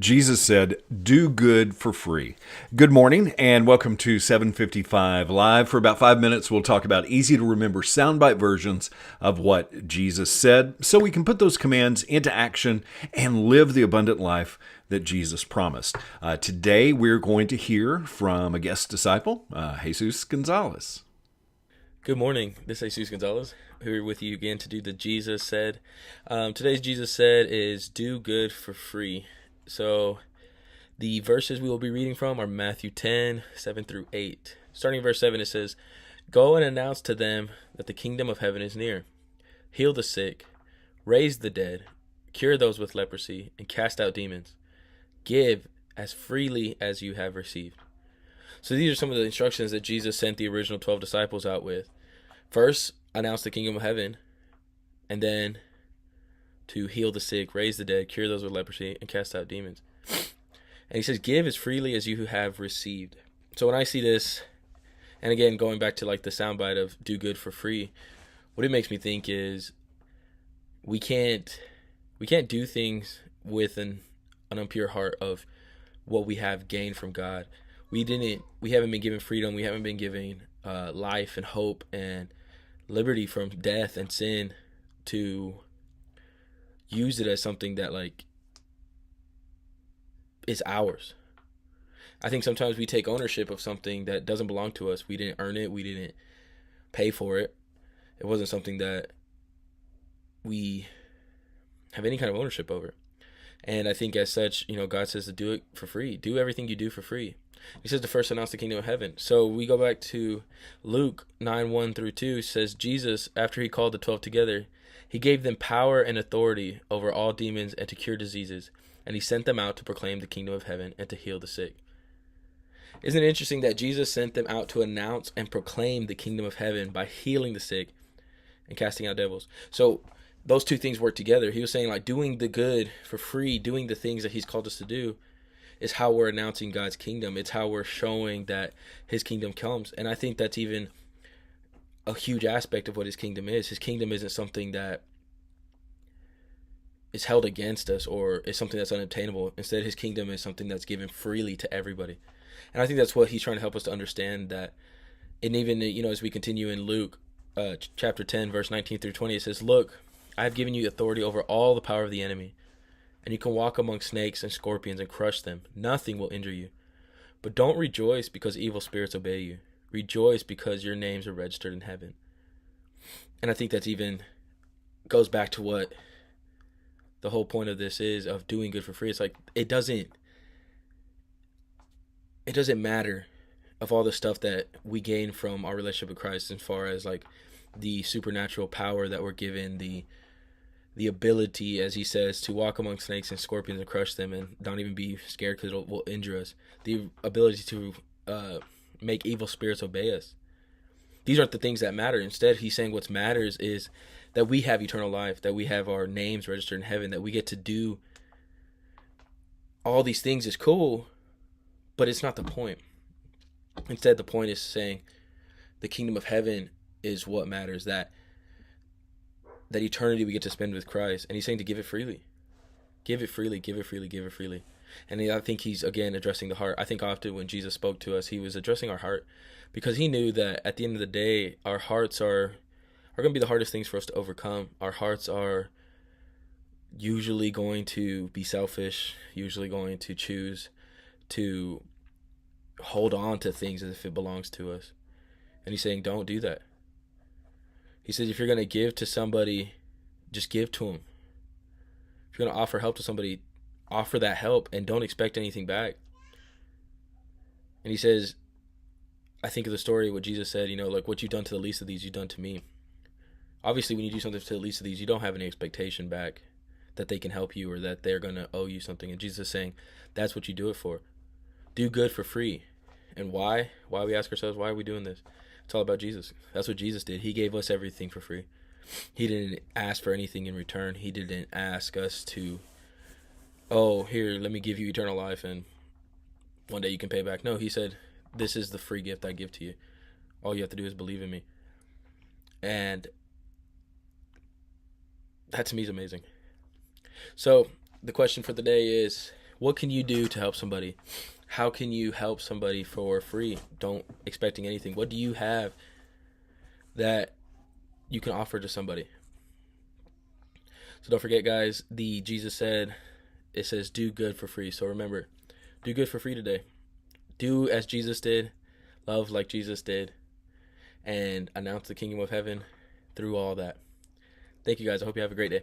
Jesus said, do good for free. Good morning and welcome to 755 Live. For about 5 minutes, we'll talk about easy to remember soundbite versions of what Jesus said so we can put those commands into action and live the abundant life that Jesus promised. Today, we're going to hear from a guest disciple, Jesus Gonzalez. Good morning. This is Jesus Gonzalez. Here with you again to do the Jesus Said. Today's Jesus Said is do good for free. So the verses we will be reading from are Matthew 10, 7 through 8. Starting in verse 7, it says, "Go and announce to them that the kingdom of heaven is near. Heal the sick, raise the dead, cure those with leprosy, and cast out demons. Give as freely as you have received." So these are some of the instructions that Jesus sent the original 12 disciples out with. First, announce the kingdom of heaven, and then to heal the sick, raise the dead, cure those with leprosy, and cast out demons. And he says, give as freely as you have received. So when I see this, and again, going back to like the soundbite of do good for free, what it makes me think is we can't do things with an impure heart of what we have gained from God. We haven't been given freedom. We haven't been given life and hope and liberty from death and sin to use it as something that like is ours. I think sometimes we take ownership of something that doesn't belong to us. We didn't earn it. We didn't pay for it. It wasn't something that we have any kind of ownership over. And I think as such, God says to do it for free. Do everything you do for free. He says to first announce the kingdom of heaven. So we go back to Luke 9, 1 through 2, says Jesus, after he called the 12 together, he gave them power and authority over all demons and to cure diseases. And he sent them out to proclaim the kingdom of heaven and to heal the sick. Isn't it interesting that Jesus sent them out to announce and proclaim the kingdom of heaven by healing the sick and casting out devils? So those two things work together. He was saying like doing the good for free, doing the things that he's called us to do is how we're announcing God's kingdom. It's how we're showing that his kingdom comes. And I think that's even a huge aspect of what his kingdom is. His kingdom isn't something that is held against us or is something that's unobtainable. Instead, his kingdom is something that's given freely to everybody. And I think that's what he's trying to help us to understand that. And even, as we continue in Luke chapter 10, verse 19 through 20, it says, "Look, I have given you authority over all the power of the enemy, and you can walk among snakes and scorpions and crush them. Nothing will injure you. But don't rejoice because evil spirits obey you. Rejoice because your names are registered in heaven." And I think that's even goes back to what the whole point of this is, of doing good for free. It's like it doesn't matter of all the stuff that we gain from our relationship with Christ, as far as like the supernatural power that we're given, the ability, as he says, to walk among snakes and scorpions and crush them and not even be scared because it will injure us. The ability to make evil spirits obey us. These aren't the things that matter. Instead, he's saying what matters is that we have eternal life, that we have our names registered in heaven, that we get to do all these things is cool, but it's not the point. Instead, the point is saying the kingdom of heaven is what matters, that eternity we get to spend with Christ. And he's saying to give it freely. Give it freely, give it freely, give it freely. And I think he's, again, addressing the heart. I think often when Jesus spoke to us, he was addressing our heart because he knew that at the end of the day, our hearts are going to be the hardest things for us to overcome. Our hearts are usually going to be selfish, usually going to choose to hold on to things as if it belongs to us. And he's saying, don't do that. He says, if you're going to give to somebody, just give to them. If you're going to offer help to somebody, offer that help and don't expect anything back. And he says, I think of the story what Jesus said, like what you've done to the least of these, you've done to me. Obviously, when you do something to the least of these, you don't have any expectation back that they can help you or that they're going to owe you something. And Jesus is saying, that's what you do it for. Do good for free. And why? Why we ask ourselves, why are we doing this? It's all about Jesus. That's what Jesus did. He gave us everything for free. He didn't ask for anything in return. He didn't ask us to, oh, here, let me give you eternal life and one day you can pay back. No, he said, this is the free gift I give to you. All you have to do is believe in me. And that to me is amazing. So the question for the day is, What can you do to help somebody? How can you help somebody for free? Don't expecting anything. What do you have that you can offer to somebody? So don't forget, guys, Jesus said, it says do good for free. So remember, do good for free today. Do as Jesus did, love like Jesus did, and announce the kingdom of heaven through all that. Thank you, guys. I hope you have a great day.